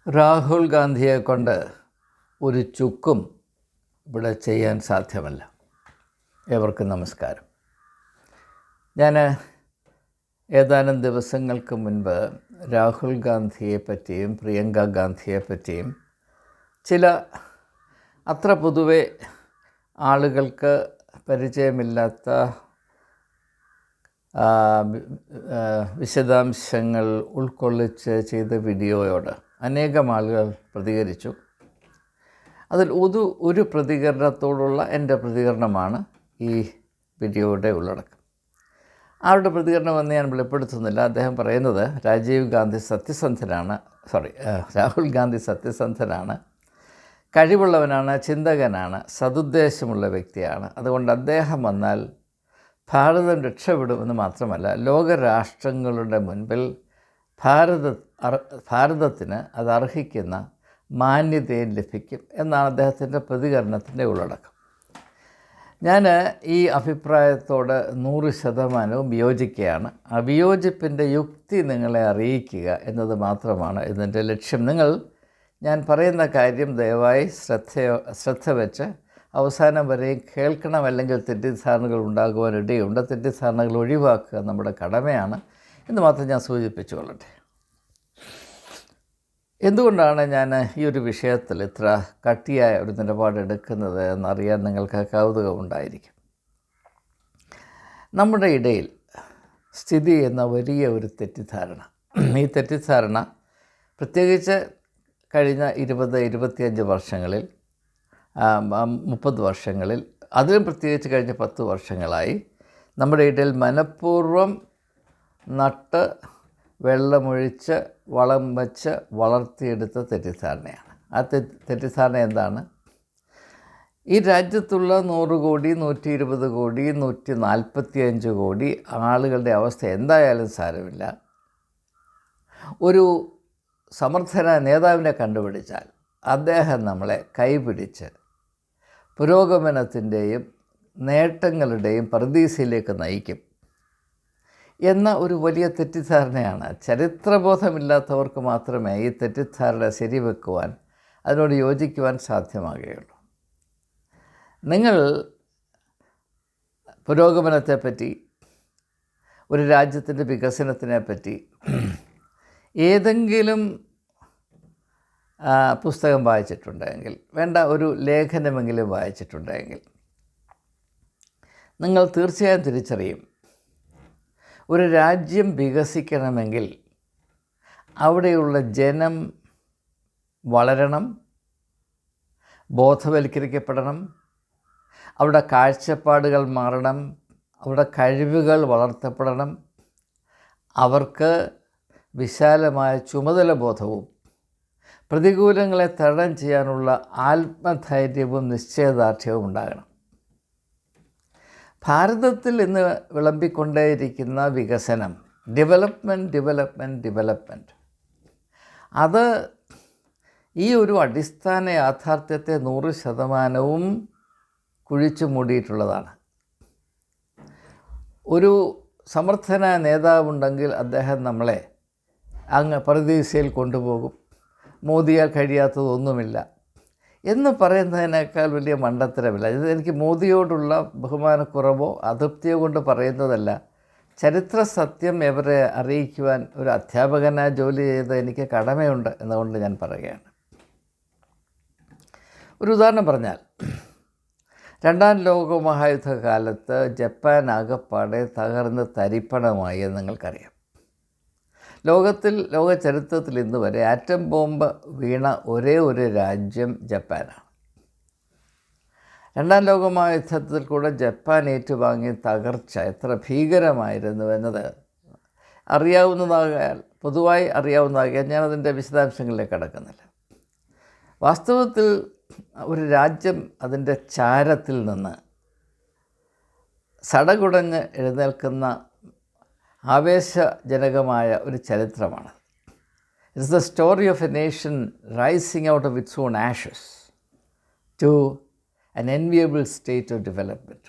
രാഹുൽ ഗാന്ധിയെ കൊണ്ട് ഒരു ചുക്കും ഇവിടെ ചെയ്യാൻ സാധ്യമല്ല. ഏവർക്കും നമസ്കാരം. ഞാൻ ഏതാനും ദിവസങ്ങൾക്ക് മുൻപ് രാഹുൽ ഗാന്ധിയെ പറ്റിയും പ്രിയങ്ക ഗാന്ധിയെ പറ്റിയും ചില അത്ര പൊതുവെ ആളുകൾക്ക് പരിചയമില്ലാത്ത വിശദാംശങ്ങൾ ഉൾക്കൊള്ളിച്ച് ചെയ്ത വീഡിയോയോട് അനേകം ആളുകൾ പ്രതികരിച്ചു. അതിൽ ഒരു പ്രതികരണത്തോടുള്ള എൻ്റെ പ്രതികരണമാണ് ഈ വീഡിയോയുടെ ഉള്ളടക്കം. ആരുടെ പ്രതികരണമെന്ന് ഞാൻ വെളിപ്പെടുത്തുന്നില്ല. അദ്ദേഹം പറയുന്നത് രാഹുൽ ഗാന്ധി സത്യസന്ധനാണ്, കഴിവുള്ളവനാണ്, ചിന്തകനാണ്, സതുദ്ദേശമുള്ള വ്യക്തിയാണ്. അതുകൊണ്ട് അദ്ദേഹം വന്നാൽ ഭാരതം രക്ഷപ്പെടുമെന്ന് മാത്രമല്ല, ലോകരാഷ്ട്രങ്ങളുടെ മുൻപിൽ ഭാരതത്തിന് അത് അർഹിക്കുന്ന മാന്യതയും ലഭിക്കും എന്നാണ് അദ്ദേഹത്തിൻ്റെ പ്രതികരണത്തിൻ്റെ ഉള്ളടക്കം. ഞാൻ ഈ അഭിപ്രായത്തോട് 100% വിയോജിക്കുകയാണ്. ആ വിയോജിപ്പിൻ്റെ യുക്തി നിങ്ങളെ അറിയിക്കുക എന്നത് മാത്രമാണ് ഇതിൻ്റെ ലക്ഷ്യം. ഞാൻ പറയുന്ന കാര്യം ദയവായി ശ്രദ്ധ വെച്ച് അവസാനം വരെയും കേൾക്കണം, അല്ലെങ്കിൽ തെറ്റിദ്ധാരണകൾ ഉണ്ടാകുവാനിടയുണ്ട്. തെറ്റിദ്ധാരണകൾ ഒഴിവാക്കുക നമ്മുടെ കടമയാണ് എന്ന് മാത്രം ഞാൻ സൂചിപ്പിച്ചുകൊള്ളട്ടെ. എന്തുകൊണ്ടാണ് ഞാൻ ഈ ഒരു വിഷയത്തിൽ ഇത്ര കട്ടിയായ ഒരു നിലപാടെടുക്കുന്നത് എന്നറിയാൻ നിങ്ങൾക്ക് കൗതുകമുണ്ടായിരിക്കും. നമ്മുടെ ഇടയിൽ സ്ഥിതി ചെയ്യുന്ന വലിയ ഒരു തെറ്റിദ്ധാരണ, ഈ തെറ്റിദ്ധാരണ പ്രത്യേകിച്ച് കഴിഞ്ഞ 20-25 വർഷങ്ങളിൽ, 30 വർഷങ്ങളിൽ, അതിലും പ്രത്യേകിച്ച് കഴിഞ്ഞ 10 വർഷങ്ങളായി നമ്മുടെ ഇടയിൽ മനഃപൂർവ്വം നട്ട് വെള്ളമൊഴിച്ച് വളം വച്ച് വളർത്തിയെടുത്ത തെറ്റിദ്ധാരണയാണ്. ആ തെറ്റിദ്ധാരണ എന്താണ്? ഈ രാജ്യത്തുള്ള 100 കോടി, 120 കോടി, 145 കോടി ആളുകളുടെ അവസ്ഥ എന്തായാലും സാരമില്ല. ഒരു സമർത്ഥനായ നേതാവിനെ കണ്ടുപിടിച്ചാൽ അദ്ദേഹം നമ്മളെ കൈപിടിച്ച് പുരോഗമനത്തിൻ്റെയും നേട്ടങ്ങളുടെയും പറുദീസയിലേക്ക് നയിക്കും എന്ന ഒരു വലിയ തെറ്റിദ്ധാരണയാണ്. ചരിത്രബോധമില്ലാത്തവർക്ക് മാത്രമേ ഈ തെറ്റിദ്ധാരണ ശരിവെക്കുവാൻ, അതിനോട് യോജിക്കുവാൻ സാധ്യമാകുകയുള്ളൂ. നിങ്ങൾ പുരോഗമനത്തെപ്പറ്റി, ഒരു രാജ്യത്തിൻ്റെ വികസനത്തിനെപ്പറ്റി ഏതെങ്കിലും പുസ്തകം വായിച്ചിട്ടുണ്ടെങ്കിൽ, വേണ്ട ഒരു ലേഖനമെങ്കിലും വായിച്ചിട്ടുണ്ടെങ്കിൽ, നിങ്ങൾ തീർച്ചയായും തിരിച്ചറിയും, ഒരു രാജ്യം വികസിക്കണമെങ്കിൽ അവിടെയുള്ള ജനം വളരണം, ബോധവൽക്കരിക്കപ്പെടണം, അവിടെ കാഴ്ചപ്പാടുകൾ മാറണം, അവിടെ കഴിവുകൾ വളർത്തപ്പെടണം, അവർക്ക് വിശാലമായ ചുമതല ബോധവും പ്രതികൂലങ്ങളെ തരണം ചെയ്യാനുള്ള ആത്മധൈര്യവും നിശ്ചയദാർഢ്യവും ഉണ്ടാകണം. ഭാരതത്തിൽ ഇന്ന് വിളമ്പിക്കൊണ്ടേയിരിക്കുന്ന വികസനം, ഡെവലപ്മെൻറ്റ്, അത് ഈ ഒരു അടിസ്ഥാന യാഥാർത്ഥ്യത്തെ 100% കുഴിച്ചു മൂടിയിട്ടുള്ളതാണ്. ഒരു സമർത്ഥനായ നേതാവുണ്ടെങ്കിൽ അദ്ദേഹം നമ്മളെ അങ്ങ് പറുദീസയിൽ കൊണ്ടുപോകും, മോദിയാൽ കഴിയാത്തതൊന്നുമില്ല എന്ന് പറയുന്നതിനേക്കാൾ വലിയ മണ്ടത്തരമില്ല. ഇത് എനിക്ക് മോദിയോടുള്ള ബഹുമാനക്കുറവോ അതൃപ്തിയോ കൊണ്ട് പറയുന്നതല്ല. ചരിത്ര സത്യം ഇവരെ അറിയിക്കുവാൻ ഒരു അധ്യാപകനായി ജോലി ചെയ്ത് എനിക്ക് കടമയുണ്ട് എന്നുകൊണ്ട് ഞാൻ പറയുകയാണ്. ഒരു ഉദാഹരണം പറഞ്ഞാൽ, 2ാം ലോകമഹായുദ്ധകാലത്ത് ജപ്പാൻ ആകപ്പാടെ തകർന്ന് തരിപ്പണമായി എന്ന് നിങ്ങൾക്കറിയാം. ലോക ചരിത്രത്തിൽ ഇന്ന് വരെ ആറ്റം ബോംബ് വീണ ഒരേ ഒരു രാജ്യം ജപ്പാനാണ്. 2ാം ലോകമഹായുദ്ധത്തിൽ കൂടെ ജപ്പാൻ ഏറ്റുവാങ്ങിയ തകർച്ച എത്ര ഭീകരമായിരുന്നു എന്നത് പൊതുവായി അറിയാവുന്നതാകാൻ ഞാനതിൻ്റെ വിശദാംശങ്ങളിലേക്ക് കടക്കുന്നില്ല. വാസ്തവത്തിൽ ഒരു രാജ്യം അതിൻ്റെ ചാരത്തിൽ നിന്ന് സടകുടഞ്ഞ് എഴുന്നേൽക്കുന്ന ആവേശജനകമായ ഒരു ചരിത്രമാണ്. It's the story of a nation rising out of its own ashes to an enviable state of development.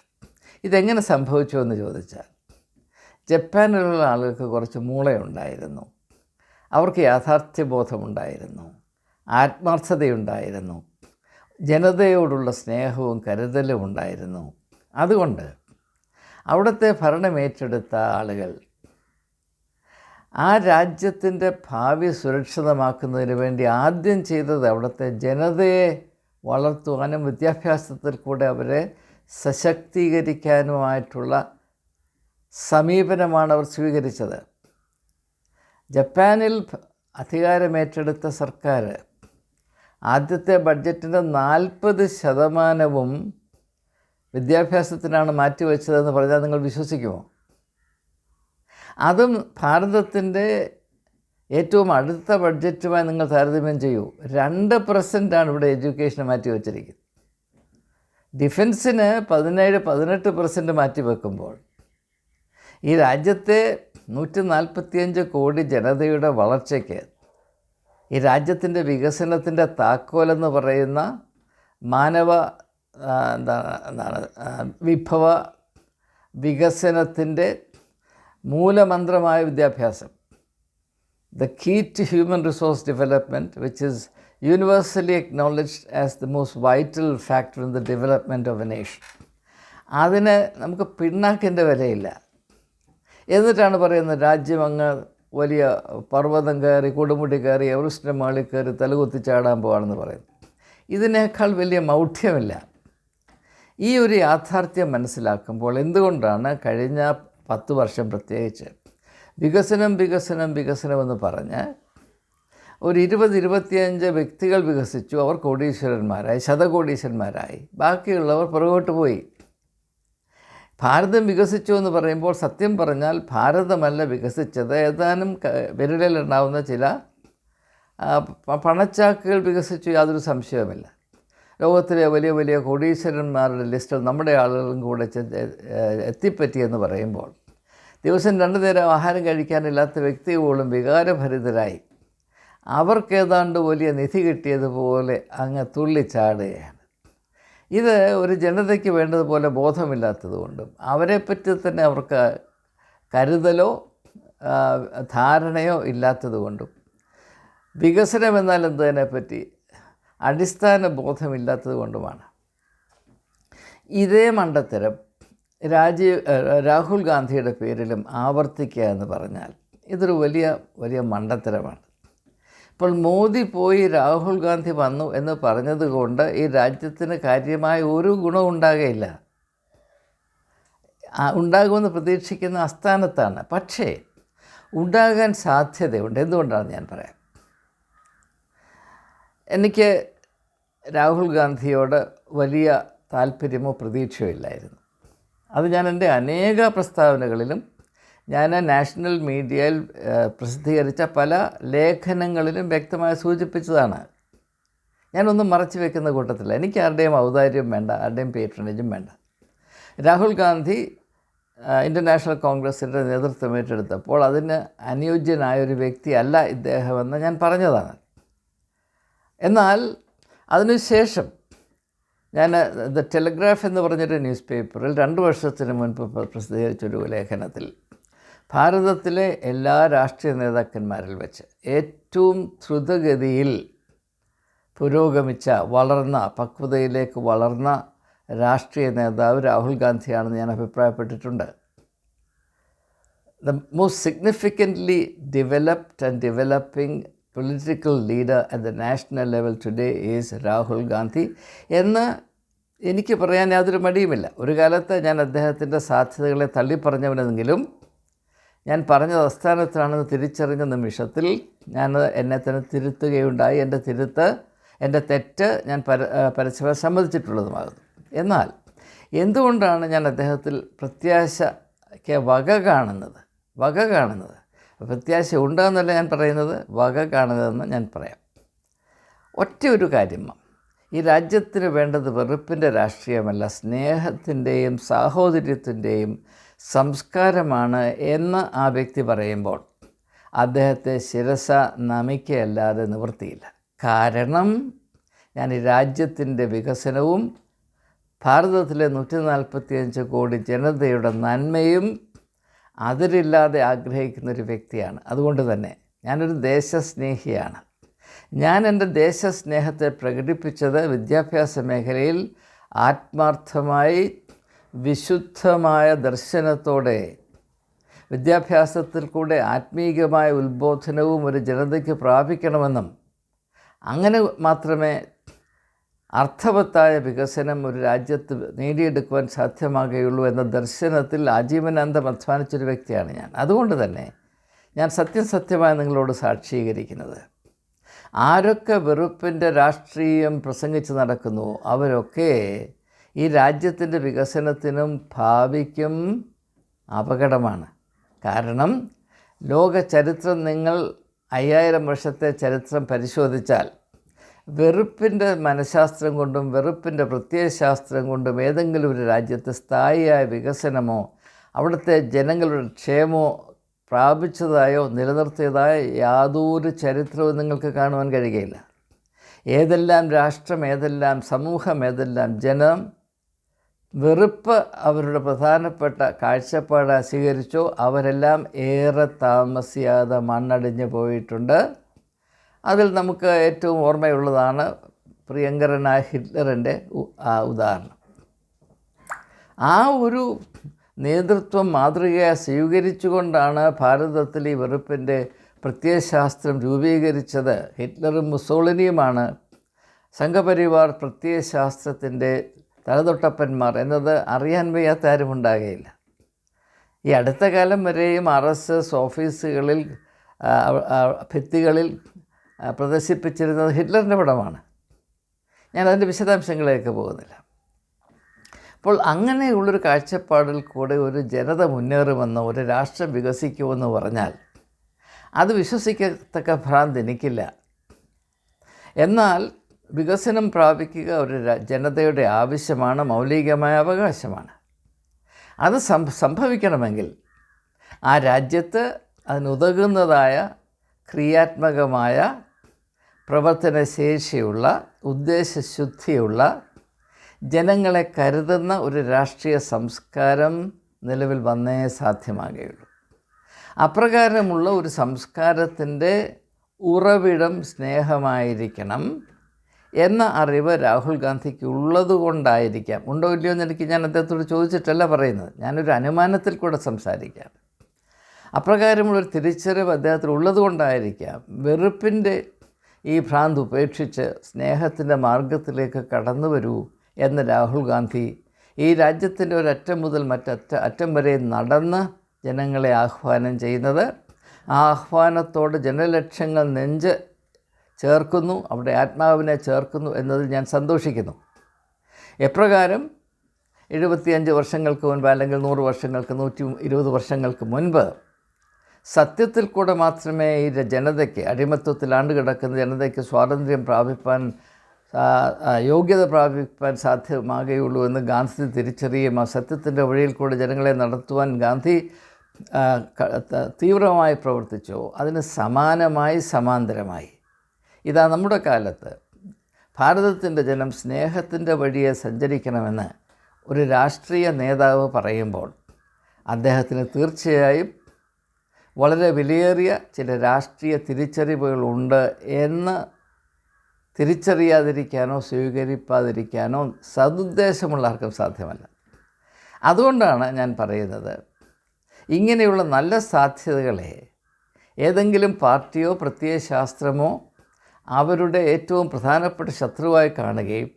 ഇതെങ്ങനെ സംഭവിച്ചു എന്ന് ചോദിച്ചാൽ, ജപ്പാനിലുള്ള ആളുകൾക്ക് കുറച്ച് മൂളയുണ്ടായിരുന്നു, അവർക്ക് യാഥാർത്ഥ്യബോധമുണ്ടായിരുന്നു, ആത്മാർത്ഥതയുണ്ടായിരുന്നു, ജനതയോടുള്ള സ്നേഹവും കരുതലും ഉണ്ടായിരുന്നു. അതുകൊണ്ട് അവിടുത്തെ ഭരണമേറ്റെടുത്ത ആളുകൾ ആ രാജ്യത്തിൻ്റെ ഭാവി സുരക്ഷിതമാക്കുന്നതിന് വേണ്ടി ആദ്യം ചെയ്തത് അവിടുത്തെ ജനതയെ വളർത്തുവാനും വിദ്യാഭ്യാസത്തിൽ കൂടെ അവരെ സശക്തീകരിക്കാനുമായിട്ടുള്ള സമീപനമാണ് അവർ സ്വീകരിച്ചത്. ജപ്പാനിൽ അധികാരമേറ്റെടുത്ത സർക്കാർ ആദ്യത്തെ ബഡ്ജറ്റിൻ്റെ 40% വിദ്യാഭ്യാസത്തിനാണ് മാറ്റിവെച്ചതെന്ന് പറഞ്ഞാൽ നിങ്ങൾ വിശ്വസിക്കുമോ? അതും ഭാരതത്തിൻ്റെ ഏറ്റവും അടുത്ത ബഡ്ജറ്റുമായി നിങ്ങൾ താരതമ്യം ചെയ്യൂ. 2% ഇവിടെ എഡ്യൂക്കേഷന് മാറ്റിവെച്ചിരിക്കുന്നത്. ഡിഫൻസിന് 17-18% മാറ്റിവെക്കുമ്പോൾ ഈ രാജ്യത്തെ 145 കോടി ജനതയുടെ വളർച്ചയ്ക്ക്, ഈ രാജ്യത്തിൻ്റെ വികസനത്തിൻ്റെ താക്കോലെന്ന് പറയുന്ന മാനവ വിഭവ വികസനത്തിൻ്റെ മൂലമന്ത്രമായ വിദ്യാഭ്യാസം, the key to human resource development, which is universally acknowledged as the most vital factor in the development of a nation. അതിന് നമുക്ക് പിണ്ണാക്കിൻ്റെ വിലയില്ല. എന്നിട്ടാണ് പറയുന്നത് രാജ്യം അങ്ങ് വലിയ പർവ്വതം കയറി, കൊടുമുടി കയറി, എവറസ്റ്റിൻ്റെ മുകളിൽ കയറി തലകുത്തി ചാടാൻ പോവാണെന്ന് പറയുന്നത്. ഇതിനേക്കാൾ വലിയ മൗഢ്യമില്ല. ഈ ഒരു യാഥാർത്ഥ്യം മനസ്സിലാക്കുമ്പോൾ എന്തുകൊണ്ടാണ് കഴിഞ്ഞ 10 വർഷം പ്രത്യേകിച്ച് വികസനം വികസനം വികസനമെന്ന് പറഞ്ഞ് ഒരു 20-25 വ്യക്തികൾ വികസിച്ചു, അവർ കോടീശ്വരന്മാരായി, ശതകോടീശ്വരന്മാരായി, ബാക്കിയുള്ളവർ പുറകോട്ട് പോയി. ഭാരതം വികസിച്ചു എന്ന് പറയുമ്പോൾ സത്യം പറഞ്ഞാൽ ഭാരതമല്ല വികസിച്ചത്, ഏതാനും വിരലിലുണ്ടാവുന്ന ചില പണച്ചാക്കുകൾ വികസിച്ചു, യാതൊരു സംശയവുമില്ല. ലോകത്തിലെ വലിയ വലിയ കോടീശ്വരന്മാരുടെ ലിസ്റ്റിൽ നമ്മുടെ ആളുകളും കൂടെ എത്തിപ്പറ്റിയെന്ന് പറയുമ്പോൾ ദിവസം 2 നേരം ആഹാരം കഴിക്കാനില്ലാത്ത വ്യക്തികളും വികാരഭരിതരായി അവർക്കേതാണ്ട് വലിയ നിധി കിട്ടിയതുപോലെ അങ്ങ് തുള്ളിച്ചാടുകയാണ്. ഇത് ഒരു ജനതയ്ക്ക് വേണ്ടതുപോലെ ബോധമില്ലാത്തതുകൊണ്ടും അവരെപ്പറ്റി തന്നെ അവർക്ക് കരുതലോ ധാരണയോ ഇല്ലാത്തതുകൊണ്ടും വികസനം എന്നാൽ എന്തതിനെപ്പറ്റി അടിസ്ഥാന ബോധമില്ലാത്തത് കൊണ്ടുമാണ്. ഇതേ മണ്ടത്തരം രാഹുൽ ഗാന്ധിയുടെ പേരിലും ആവർത്തിക്കുക എന്ന് പറഞ്ഞാൽ ഇതൊരു വലിയ വലിയ മണ്ടത്തരമാണ്. ഇപ്പോൾ മോദി പോയി രാഹുൽ ഗാന്ധി വന്നു എന്ന് പറഞ്ഞതുകൊണ്ട് ഈ രാജ്യത്തിന് കാര്യമായ ഒരു ഗുണവും ഉണ്ടാകുകയില്ല. ഉണ്ടാകുമെന്ന് പ്രതീക്ഷിക്കുന്ന അസ്ഥാനത്താണ്. പക്ഷേ ഉണ്ടാകാൻ സാധ്യതയുണ്ട്. എന്തുകൊണ്ടാണ് ഞാൻ പറയാം. എനിക്ക് രാഹുൽ ഗാന്ധിയോട് വലിയ താല്പര്യമോ പ്രതീക്ഷയോ ഇല്ലായിരുന്നു. അത് ഞാൻ എൻ്റെ അനേക പ്രസ്താവനകളിലും ഞാൻ നാഷണൽ മീഡിയയിൽ പ്രസിദ്ധീകരിച്ച പല ലേഖനങ്ങളിലും വ്യക്തമായി സൂചിപ്പിച്ചതാണ്. ഞാനൊന്നും മറച്ചു വെക്കുന്ന കൂട്ടത്തില്ല. എനിക്ക് ആരുടെയും ഔദാര്യം വേണ്ട, ആരുടെയും പേട്രണേജും വേണ്ട. രാഹുൽ ഗാന്ധി ഇൻ്റർനാഷണൽ കോൺഗ്രസിൻ്റെ നേതൃത്വം ഏറ്റെടുത്തപ്പോൾ അതിന് അനുയോജ്യനായൊരു വ്യക്തിയല്ല ഇദ്ദേഹമെന്ന് ഞാൻ പറഞ്ഞതാണ്. എന്നാൽ അതിനുശേഷം ഞാൻ ദ ടെലഗ്രാഫ് എന്ന് പറഞ്ഞൊരു ന്യൂസ് പേപ്പറിൽ 2 വർഷത്തിന് മുൻപ് പ്രസിദ്ധീകരിച്ചൊരു ലേഖനത്തിൽ ഭാരതത്തിലെ എല്ലാ രാഷ്ട്രീയ നേതാക്കന്മാരിൽ വെച്ച് ഏറ്റവും ദ്രുതഗതിയിൽ പുരോഗമിച്ച, വളർന്ന, പക്വതയിലേക്ക് വളർന്ന രാഷ്ട്രീയ നേതാവ് രാഹുൽ ഗാന്ധിയാണെന്ന് ഞാൻ അഭിപ്രായപ്പെട്ടിട്ടുണ്ട്. The most significantly developed and developing political leader at the national level today is Rahul Gandhi എന്ന് എനിക്ക് പറയാൻ യാതൊരു മടിയുമില്ല. ഒരു കാലത്ത് ഞാൻ അദ്ദേഹത്തിൻ്റെ സാധ്യതകളെ തള്ളിപ്പറഞ്ഞവനെങ്കിലും ഞാൻ പറഞ്ഞത് അസ്ഥാനത്താണെന്ന് തിരിച്ചറിഞ്ഞ നിമിഷത്തിൽ ഞാൻ എന്നെ തന്നെ തിരുത്തുകയുണ്ടായി. എൻ്റെ തെറ്റ് ഞാൻ പരസ്പരം സമ്മതിച്ചിട്ടുള്ളതുമാകുന്നു. എന്നാൽ എന്തുകൊണ്ടാണ് ഞാൻ അദ്ദേഹത്തിൽ പ്രത്യാശയ്ക്ക് വക കാണുന്നത്? പ്രത്യാശ ഉണ്ടെന്നല്ല ഞാൻ പറയുന്നത്, വക കാണുന്നതെന്ന് ഞാൻ പറയാം. ഒറ്റ ഒരു കാര്യം, ഈ രാജ്യത്തിന് വേണ്ടത് വെറുപ്പിൻ്റെ രാഷ്ട്രീയമല്ല, സ്നേഹത്തിൻ്റെയും സാഹോദര്യത്തിൻ്റെയും സംസ്കാരമാണ് എന്ന് ആ വ്യക്തി പറയുമ്പോൾ അദ്ദേഹത്തെ ശിരസ നമിക്കയല്ലാതെ നിവൃത്തിയില്ല. കാരണം ഞാൻ ഈ രാജ്യത്തിൻ്റെ വികസനവും ഭാരതത്തിലെ 145 കോടി ജനതയുടെ നന്മയും അതിരില്ലാതെ ആഗ്രഹിക്കുന്നൊരു വ്യക്തിയാണ്. അതുകൊണ്ട് തന്നെ ഞാനൊരു ദേശസ്നേഹിയാണ്. ഞാൻ എൻ്റെ ദേശസ്നേഹത്തെ പ്രകടിപ്പിച്ചത് വിദ്യാഭ്യാസ മേഖലയിൽ ആത്മാർത്ഥമായി വിശുദ്ധമായ ദർശനത്തോടെ വിദ്യാഭ്യാസത്തിൽ കൂടെ ആത്മീയമായ ഉത്ബോധനവും ഒരു ജനതയ്ക്ക് പ്രാപിക്കണമെന്നും അങ്ങനെ മാത്രമേ അർത്ഥവത്തായ വികസനം ഒരു രാജ്യത്ത് നേടിയെടുക്കുവാൻ സാധ്യമാകുകയുള്ളൂ എന്ന ദർശനത്തിൽ ആജീവനാന്തം അധ്വാനിച്ചൊരു വ്യക്തിയാണ് ഞാൻ. അതുകൊണ്ട് തന്നെ ഞാൻ സത്യമായി നിങ്ങളോട് സാക്ഷീകരിക്കുന്നത്, ആരൊക്കെ വെറുപ്പിൻ്റെ രാഷ്ട്രീയം പ്രസംഗിച്ച് നടക്കുന്നു അവരൊക്കെ ഈ രാജ്യത്തിൻ്റെ വികസനത്തിനും ഭാവിക്കും അപകടമാണ്. കാരണം ലോക ചരിത്രം നിങ്ങൾ 5000 വർഷത്തെ ചരിത്രം പരിശോധിച്ചാൽ വെറുപ്പിൻ്റെ മനഃശാസ്ത്രം കൊണ്ടും വെറുപ്പിൻ്റെ പ്രത്യയശാസ്ത്രം കൊണ്ടും ഏതെങ്കിലും ഒരു രാജ്യത്ത് സ്ഥായിയായ വികസനമോ അവിടുത്തെ ജനങ്ങളുടെ ക്ഷേമമോ പ്രാപിച്ചതായോ നിലനിർത്തിയതായോ യാതൊരു ചരിത്രവും നിങ്ങൾക്ക് കാണുവാൻ കഴിയുകയില്ല. ഏതെല്ലാം രാഷ്ട്രം, ഏതെല്ലാം സമൂഹം, ഏതെല്ലാം ജനം വെറുപ്പ് അവരുടെ പ്രധാനപ്പെട്ട കാഴ്ചപ്പാട് സ്വീകരിച്ചോ അവരെല്ലാം ഏറെ താമസിയാതെ മണ്ണടിഞ്ഞു പോയിട്ടുണ്ട്. അതിൽ നമുക്ക് ഏറ്റവും ഓർമ്മയുള്ളതാണ് പ്രിയങ്കരനായ ഹിറ്റ്ലറിൻ്റെ ഉദാഹരണം. ആ ഒരു നേതൃത്വം മാതൃകയായി സ്വീകരിച്ചുകൊണ്ടാണ് ഭാരതത്തിൽ ഈ വെറുപ്പിൻ്റെ പ്രത്യയശാസ്ത്രം രൂപീകരിച്ചത്. ഹിറ്റ്ലറും മുസോളിനിയുമാണ് സംഘപരിവാർ പ്രത്യയശാസ്ത്രത്തിൻ്റെ തലതൊട്ടപ്പന്മാർ എന്നത് അറിയാൻ വയ്യാത്ത ആരും ഉണ്ടാകുകയില്ല. ഈ അടുത്ത കാലം വരെയും RSS ഓഫീസുകളിൽ ഭിത്തികളിൽ പ്രദർശിപ്പിച്ചിരുന്നത് ഹിറ്റ്ലറിൻ്റെ പടമാണ്. ഞാൻ അതിൻ്റെ വിശദാംശങ്ങളിലേക്ക് പോകുന്നില്ല. അപ്പോൾ അങ്ങനെയുള്ളൊരു കാഴ്ചപ്പാടിൽ കൂടെ ഒരു ജനത മുന്നേറുമെന്നോ ഒരു രാഷ്ട്രം വികസിക്കുമെന്ന് പറഞ്ഞാൽ അത് വിശ്വസിക്കത്തക്ക ഭ്രാന്ത് എനിക്കില്ല. എന്നാൽ വികസനം പ്രാപിക്കുക ഒരു ജനതയുടെ ആവശ്യമാണ്, മൗലികമായ അവകാശമാണ്. അത് സംഭവിക്കണമെങ്കിൽ ആ രാജ്യത്ത് അതിനുതകുന്നതായ ക്രിയാത്മകമായ പ്രവർത്തനശേഷിയുള്ള ഉദ്ദേശശുദ്ധിയുള്ള ജനങ്ങളെ കരുതുന്ന ഒരു രാഷ്ട്രീയ സംസ്കാരം നിലവിൽ വന്നേ സാധ്യമാകുകയുള്ളൂ. അപ്രകാരമുള്ള ഒരു സംസ്കാരത്തിൻ്റെ ഉറവിടം സ്നേഹമായിരിക്കണം എന്ന അറിവ് രാഹുൽ ഗാന്ധിക്ക് ഉള്ളതുകൊണ്ടായിരിക്കാം. ഉണ്ടോ ഇല്ലയോ എന്ന് ഞാൻ അദ്ദേഹത്തോട് ചോദിച്ചിട്ടല്ല പറയുന്നത്, ഞാനൊരു അനുമാനത്തിൽ കൂടെ സംസാരിക്കാം. അപ്രകാരമുള്ളൊരു തിരിച്ചറിവ് അദ്ദേഹത്തിന് ഉള്ളതുകൊണ്ടായിരിക്കാം വെറുപ്പിൻ്റെ ഈ ഭ്രാന്ത് ഉപേക്ഷിച്ച് സ്നേഹത്തിൻ്റെ മാർഗത്തിലേക്ക് കടന്നു വരൂ എന്ന് രാഹുൽ ഗാന്ധി ഈ രാജ്യത്തിൻ്റെ ഒരറ്റം മുതൽ അറ്റം വരെ നടന്ന് ജനങ്ങളെ ആഹ്വാനം ചെയ്യുന്നത്. ആ ആഹ്വാനത്തോട് ജനലക്ഷങ്ങൾ നെഞ്ച് ചേർക്കുന്നു, അവിടെ ആത്മാവിനെ ചേർക്കുന്നു എന്നതിൽ ഞാൻ സന്തോഷിക്കുന്നു. എപ്രകാരം 75 വർഷങ്ങൾക്ക് മുൻപ് അല്ലെങ്കിൽ 100 വർഷങ്ങൾക്ക് 120 വർഷങ്ങൾക്ക് മുൻപ് സത്യത്തിൽ കൂടെ മാത്രമേ ഈ ജനതയ്ക്ക്, അടിമത്വത്തിൽ ആണ്ടുകിടക്കുന്ന ജനതയ്ക്ക് സ്വാതന്ത്ര്യം പ്രാപിപ്പാൻ, യോഗ്യത പ്രാപിപ്പാൻ സാധ്യമാകുകയുള്ളൂ എന്ന് ഗാന്ധി തിരിച്ചറിയുകയും ആ സത്യത്തിൻ്റെ വഴിയിൽ കൂടെ ജനങ്ങളെ നടത്തുവാൻ ഗാന്ധി തീവ്രമായി പ്രവർത്തിച്ചു. അതിന് സമാന്തരമായി ഇതാ നമ്മുടെ കാലത്ത് ഭാരതത്തിൻ്റെ ജനം സ്നേഹത്തിൻ്റെ വഴിയെ സഞ്ചരിക്കണമെന്ന് ഒരു രാഷ്ട്രീയ നേതാവ് പറയുമ്പോൾ അദ്ദേഹത്തിന് തീർച്ചയായും വളരെ വിലയേറിയ ചില രാഷ്ട്രീയ തിരിച്ചറിവുകളുണ്ട് എന്ന് തിരിച്ചറിയാതിരിക്കാനോ സ്വീകരിക്കാതിരിക്കാനോ സതുദ്ദേശമുള്ള ആർക്കും സാധ്യമല്ല. അതുകൊണ്ടാണ് ഞാൻ പറയുന്നത്, ഇങ്ങനെയുള്ള നല്ല സാധ്യതകളെ ഏതെങ്കിലും പാർട്ടിയോ പ്രത്യയശാസ്ത്രമോ അവരുടെ ഏറ്റവും പ്രധാനപ്പെട്ട ശത്രുവായി കാണുകയും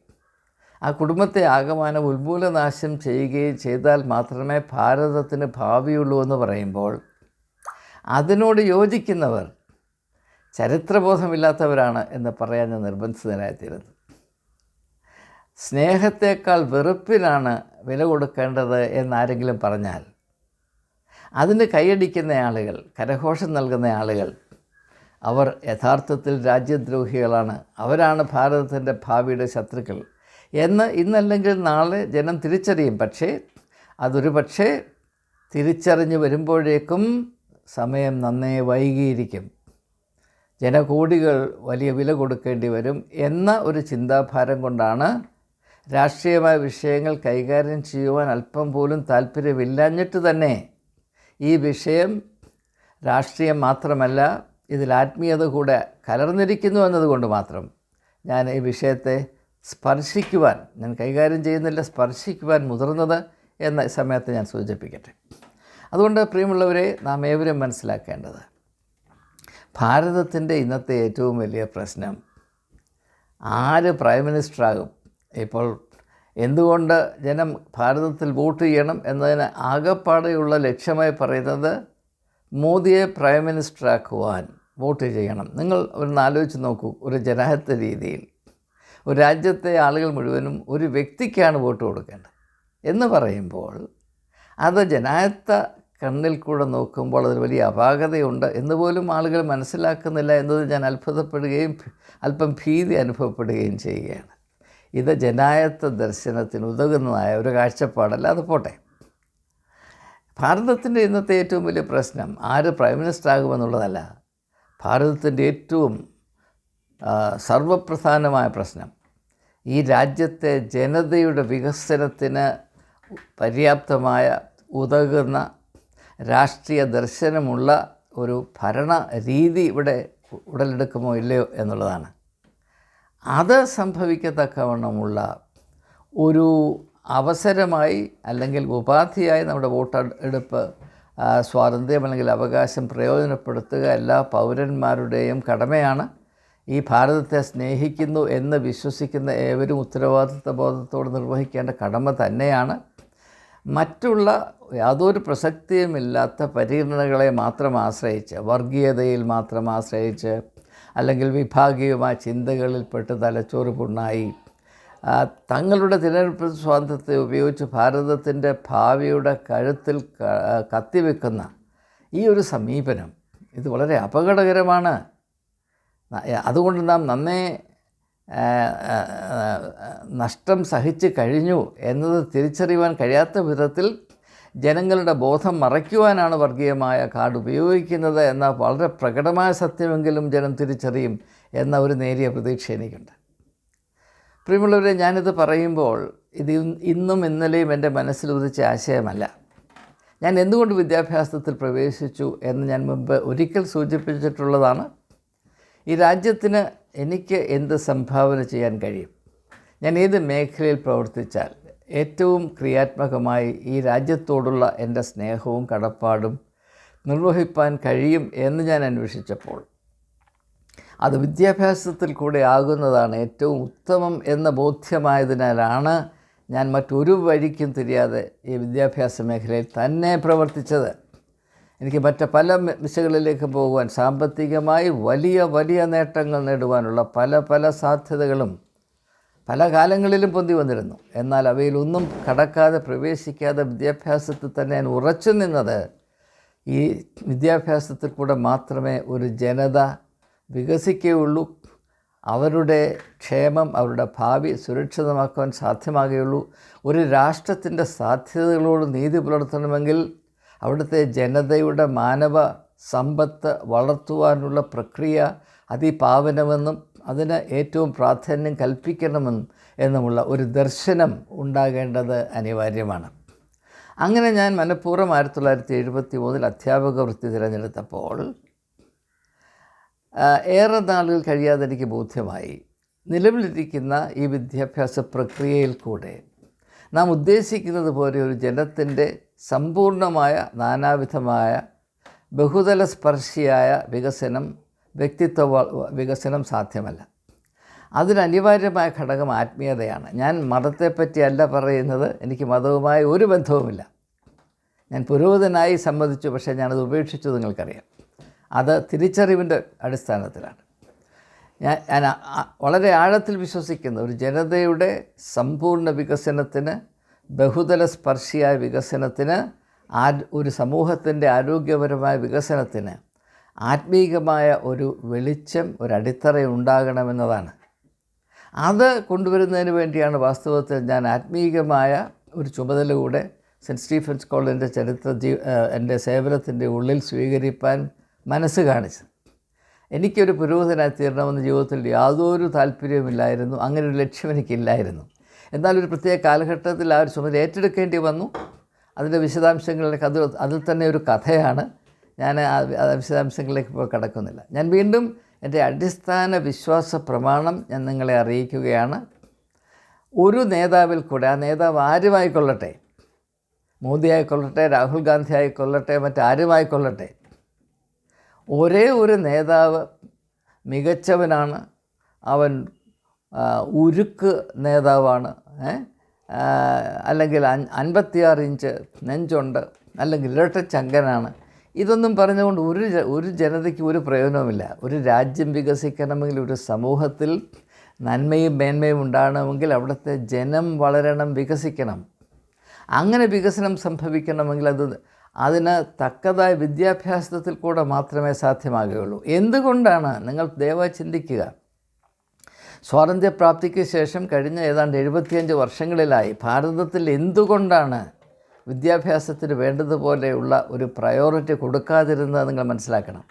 ആ കുടുംബത്തെ ആകമാനം ഉന്മൂലനാശം ചെയ്യുകയും ചെയ്താൽ മാത്രമേ ഭാരതത്തിന് ഭാവിയുള്ളൂ എന്ന് പറയുമ്പോൾ അതിനോട് യോജിക്കുന്നവർ ചരിത്രബോധമില്ലാത്തവരാണ് എന്ന് പറയാൻ ഞാൻ നിർബന്ധിതനായിത്തീരുന്നു. സ്നേഹത്തേക്കാൾ വെറുപ്പിനാണ് വില കൊടുക്കേണ്ടത് എന്നാരെങ്കിലും പറഞ്ഞാൽ അതിന് കൈയടിക്കുന്ന ആളുകൾ, കരഘോഷം നൽകുന്ന ആളുകൾ, അവർ യഥാർത്ഥത്തിൽ രാജ്യദ്രോഹികളാണ്, അവരാണ് ഭാരതത്തിൻ്റെ ഭാവിയുടെ ശത്രുക്കൾ എന്ന് ഇന്നല്ലെങ്കിൽ നാളെ ജനം തിരിച്ചറിയും. പക്ഷേ അതൊരു പക്ഷേ തിരിച്ചറിഞ്ഞ് വരുമ്പോഴേക്കും സമയം നന്നേ വൈകിയിരിക്കും. ജനകോടികൾ വലിയ വില കൊടുക്കേണ്ടി വരും എന്ന ഒരു ചിന്താഭാരം കൊണ്ടാണ് രാഷ്ട്രീയമായ വിഷയങ്ങൾ കൈകാര്യം ചെയ്യുവാൻ അല്പം പോലും താല്പര്യമില്ലാഞ്ഞിട്ട് തന്നെ ഈ വിഷയം രാഷ്ട്രീയം മാത്രമല്ല ഇതിൽ ആത്മീയത കൂടെ കലർന്നിരിക്കുന്നു എന്നതുകൊണ്ട് മാത്രം ഞാൻ ഈ വിഷയത്തെ സ്പർശിക്കുവാൻ, ഞാൻ കൈകാര്യം ചെയ്യുന്നില്ല, സ്പർശിക്കുവാൻ മുതിർന്നത് എന്ന സമയത്ത് ഞാൻ സൂചിപ്പിക്കട്ടെ. അതുകൊണ്ട് പ്രിയമുള്ളവരെ, നാം ഏവരും മനസ്സിലാക്കേണ്ടത്, ഭാരതത്തിൻ്റെ ഇന്നത്തെ ഏറ്റവും വലിയ പ്രശ്നം ആര് പ്രൈം മിനിസ്റ്ററാകും. ഇപ്പോൾ എന്തുകൊണ്ട് ജനം ഭാരതത്തിൽ വോട്ട് ചെയ്യണം എന്നതിന് ആകെപ്പാടെയുള്ള ലക്ഷ്യമായി പറയുന്നത് മോദിയെ പ്രൈം മിനിസ്റ്ററാക്കുവാൻ വോട്ട് ചെയ്യണം. നിങ്ങൾ ഒന്ന് ആലോചിച്ച് നോക്കൂ, ഒരു ജനാധിപത്യ രീതിയിൽ ഒരു രാജ്യത്തെ ആളുകൾ മുഴുവനും ഒരു വ്യക്തിക്കാണ് വോട്ട് കൊടുക്കേണ്ടത് എന്ന് പറയുമ്പോൾ അത് ജനാധിപത്യ കണ്ണിൽ കൂടെ നോക്കുമ്പോൾ അതിൽ വലിയ അപാകതയുണ്ട് എന്ന് പോലും ആളുകൾ മനസ്സിലാക്കുന്നില്ല എന്നത് ഞാൻ അത്ഭുതപ്പെടുകയും അല്പം ഭീതി അനുഭവപ്പെടുകയും ചെയ്യുകയാണ്. ഇത് ജനാധിപത്യ ദർശനത്തിന് ഉതകുന്നതായ ഒരു കാഴ്ചപ്പാടല്ല. അത് പോട്ടെ. ഭാരതത്തിൻ്റെ ഇന്നത്തെ ഏറ്റവും വലിയ പ്രശ്നം ആര് പ്രൈം മിനിസ്റ്റർ ആകുമെന്നുള്ളതല്ല. ഭാരതത്തിൻ്റെ ഏറ്റവും സർവപ്രധാനമായ പ്രശ്നം ഈ രാജ്യത്തെ ജനതയുടെ വികസനത്തിന് പര്യാപ്തമായ ഉതകുന്ന രാഷ്ട്രീയ ദർശനമുള്ള ഒരു ഭരണ രീതി ഇവിടെ ഉടലെടുക്കുമോ ഇല്ലയോ എന്നുള്ളതാണ്. അത് സംഭവിക്കത്തക്കവണ്ണമുള്ള ഒരു അവസരമായി അല്ലെങ്കിൽ ഉപാധിയായി നമ്മുടെ വോട്ടെടുപ്പ് സ്വാതന്ത്ര്യം അല്ലെങ്കിൽ അവകാശം പ്രയോജനപ്പെടുത്തുക എല്ലാ പൗരന്മാരുടെയും കടമയാണ്. ഈ ഭാരതത്തെ സ്നേഹിക്കുന്നു എന്ന് വിശ്വസിക്കുന്ന ഏവരും ഉത്തരവാദിത്വ ബോധത്തോടെ നിർവഹിക്കേണ്ട കടമ തന്നെയാണ്. മറ്റുള്ള യാതൊരു പ്രസക്തിയുമില്ലാത്ത പരിഗണനകളെ മാത്രം ആശ്രയിച്ച്, വർഗീയതയിൽ മാത്രം ആശ്രയിച്ച്, അല്ലെങ്കിൽ വിഭാഗീയമായ ചിന്തകളിൽപ്പെട്ട് തലച്ചോറ് പുണ്ണായി തങ്ങളുടെ തിരഞ്ഞെടുപ്പ് സ്വാതന്ത്ര്യത്തെ ഉപയോഗിച്ച് ഭാരതത്തിൻ്റെ ഭാവിയുടെ കഴുത്തിൽ കത്തിവെക്കുന്ന ഈ ഒരു സമീപനം ഇത് വളരെ അപകടകരമാണ്. അതുകൊണ്ട് നാം നന്നേ നഷ്ടം സഹിച്ച് കഴിഞ്ഞു എന്നത് തിരിച്ചറിയുവാൻ കഴിയാത്ത വിധത്തിൽ ജനങ്ങളുടെ ബോധം മറയ്ക്കുവാനാണ് വർഗീയമായ കാർഡ് ഉപയോഗിക്കുന്നത് എന്ന വളരെ പ്രകടമായ സത്യമെങ്കിലും ജനം തിരിച്ചറിയും എന്ന ഒരു നേരിയ പ്രതീക്ഷ എനിക്കുണ്ട്. പ്രിയമുള്ളവരെ, ഞാനിത് പറയുമ്പോൾ ഇത് ഇന്നും ഇന്നലെയും എൻ്റെ മനസ്സിൽ ഉദിച്ച ആശയമല്ല. ഞാൻ എന്തുകൊണ്ട് വിദ്യാഭ്യാസത്തിൽ പ്രവേശിച്ചു എന്ന് ഞാൻ മുമ്പ് ഒരിക്കൽ സൂചിപ്പിച്ചിട്ടുള്ളതാണ്. ഈ രാജ്യത്തിന് എനിക്ക് എന്ത് സംഭാവന ചെയ്യാൻ കഴിയും, ഞാൻ ഏത് മേഖലയിൽ പ്രവർത്തിച്ചാൽ ഏറ്റവും ക്രിയാത്മകമായി ഈ രാജ്യത്തോടുള്ള എൻ്റെ സ്നേഹവും കടപ്പാടും നിർവഹിപ്പാൻ കഴിയും എന്ന് ഞാൻ അന്വേഷിച്ചപ്പോൾ അത് വിദ്യാഭ്യാസത്തിൽ കൂടെ ആകുന്നതാണ് ഏറ്റവും ഉത്തമം എന്ന് ബോധ്യമായതിനാലാണ് ഞാൻ മറ്റൊരു വഴിക്കും തിരിയാതെ ഈ വിദ്യാഭ്യാസ മേഖലയിൽ തന്നെ പ്രവർത്തിച്ചത്. എനിക്ക് മറ്റ് പല ദിശകളിലേക്ക് പോകുവാൻ, സാമ്പത്തികമായി വലിയ വലിയ നേട്ടങ്ങൾ നേടുവാനുള്ള പല സാധ്യതകളും പല കാലങ്ങളിലും പൊന്തി വന്നിരുന്നു. എന്നാൽ അവയിലൊന്നും കടക്കാതെ, പ്രവേശിക്കാതെ വിദ്യാഭ്യാസത്തിൽ തന്നെ ഞാൻ ഉറച്ചു നിന്നത് ഈ വിദ്യാഭ്യാസത്തിൽ കൂടെ മാത്രമേ ഒരു ജനത വികസിക്കുകയുള്ളൂ, അവരുടെ ക്ഷേമം, അവരുടെ ഭാവി സുരക്ഷിതമാക്കുവാൻ സാധ്യമാകുകയുള്ളൂ. ഒരു രാഷ്ട്രത്തിൻ്റെ സാധ്യതകളോട് നീതി പുലർത്തണമെങ്കിൽ അവിടുത്തെ ജനതയുടെ മാനവ സമ്പത്ത് വളർത്തുവാനുള്ള പ്രക്രിയ അതിപാവനമെന്നും അതിന് ഏറ്റവും പ്രാധാന്യം കൽപ്പിക്കണമെന്നും എന്നുമുള്ള ഒരു ദർശനം ഉണ്ടാകേണ്ടത് അനിവാര്യമാണ്. അങ്ങനെ ഞാൻ മനഃപൂർവ്വം 1973 അധ്യാപക വൃത്തി തിരഞ്ഞെടുത്തപ്പോൾ ഏറെ നാളുകൾ കഴിയാതെ എനിക്ക് ബോധ്യമായി, നിലവിലിരിക്കുന്ന ഈ വിദ്യാഭ്യാസ പ്രക്രിയയിൽ കൂടെ നാം ഉദ്ദേശിക്കുന്നത് പോലെ ഒരു ജനത്തിൻ്റെ സമ്പൂർണമായ നാനാവിധമായ ബഹുതല സ്പർശിയായ വികസനം, വ്യക്തിത്വ വികസനം സാധ്യമല്ല. അതിനനിവാര്യമായ ഘടകം ആത്മീയതയാണ്. ഞാൻ മതത്തെപ്പറ്റിയല്ല പറയുന്നത്, എനിക്ക് മതവുമായി ഒരു ബന്ധവുമില്ല. ഞാൻ പുരോഹിതനായി സമ്മതിച്ചു, പക്ഷേ ഞാനത് ഉപേക്ഷിച്ചു, നിങ്ങൾക്കറിയാം. അത് തിരിച്ചറിവിൻ്റെ അടിസ്ഥാനത്തിലാണ്. ഞാൻ വളരെ ആഴത്തിൽ വിശ്വസിക്കുന്ന ഒരു ജനതയുടെ സമ്പൂർണ്ണ വികസനത്തിന്, ബഹുതല സ്പർശിയായ വികസനത്തിന്, ഒരു സമൂഹത്തിൻ്റെ ആരോഗ്യപരമായ വികസനത്തിന് ആത്മീകമായ ഒരു വെളിച്ചം, ഒരു അടിത്തറ ഉണ്ടാകണമെന്നതാണ്. അത് കൊണ്ടുവരുന്നതിന് വേണ്ടിയാണ് വാസ്തവത്തിൽ ഞാൻ ആത്മീകമായ ഒരു ചുമതല കൂടെ സെൻറ്റ് സ്റ്റീഫൻസ് കോളേജിൻ്റെ എൻ്റെ സേവനത്തിൻ്റെ ഉള്ളിൽ സ്വീകരിപ്പാൻ മനസ്സ് കാണിച്ചത്. എനിക്കൊരു പുരോഹിതനായി തീരണമെന്ന് ജീവിതത്തിൽ യാതൊരു താല്പര്യവുമില്ലായിരുന്നു, അങ്ങനെ ഒരു ലക്ഷ്യം എനിക്കില്ലായിരുന്നു. എന്നാൽ ഒരു പ്രത്യേക കാലഘട്ടത്തിൽ ആ ഒരു ചുമതല ഏറ്റെടുക്കേണ്ടി വന്നു. അതിൻ്റെ വിശദാംശങ്ങളിലേക്ക് അതിൽ തന്നെ ഒരു കഥയാണ്. ഞാൻ വിശദാംശങ്ങളിലേക്ക് ഇപ്പോൾ കടക്കുന്നില്ല. ഞാൻ വീണ്ടും എൻ്റെ അടിസ്ഥാന വിശ്വാസ പ്രമാണം ഞാൻ നിങ്ങളെ അറിയിക്കുകയാണ്. ഒരു നേതാവിൽ കൂടെ, ആ നേതാവ് ആരുമായിക്കൊള്ളട്ടെ, മോദി ആയിക്കൊള്ളട്ടെ, രാഹുൽ ഗാന്ധി ആയിക്കൊള്ളട്ടെ, മറ്റാരുമായിക്കൊള്ളട്ടെ, ഒരേ ഒരു നേതാവ് മികച്ചവനാണ്, അവൻ ഉരുക്ക് നേതാവാണ്, അല്ലെങ്കിൽ 56 ഇഞ്ച് നെഞ്ചുണ്ട്, അല്ലെങ്കിൽ ഇരട്ടച്ചങ്കനാണ്, ഇതൊന്നും പറഞ്ഞുകൊണ്ട് ഒരു ജനതയ്ക്ക് ഒരു പ്രയോജനവുമില്ല. ഒരു രാജ്യം വികസിക്കണമെങ്കിൽ, ഒരു സമൂഹത്തിൽ നന്മയും മേന്മയും ഉണ്ടാകണമെങ്കിൽ അവിടുത്തെ ജനം വളരണം, വികസിക്കണം. അങ്ങനെ വികസനം സംഭവിക്കണമെങ്കിൽ അതിന് തക്കതായ വിദ്യാഭ്യാസത്തിൽ കൂടെ മാത്രമേ സാധ്യമാകുകയുള്ളൂ. എന്തുകൊണ്ടാണ്? നിങ്ങൾ ദയവായി ചിന്തിക്കുക. സ്വാതന്ത്ര്യപ്രാപ്തിക്ക് ശേഷം കഴിഞ്ഞ ഏതാണ്ട് 75 വർഷങ്ങളിലായി ഭാരതത്തിൽ എന്തുകൊണ്ടാണ് വിദ്യാഭ്യാസത്തിന് വേണ്ടതുപോലെയുള്ള ഒരു പ്രയോറിറ്റി കൊടുക്കാതിരുന്നത് നിങ്ങൾ മനസ്സിലാക്കണം.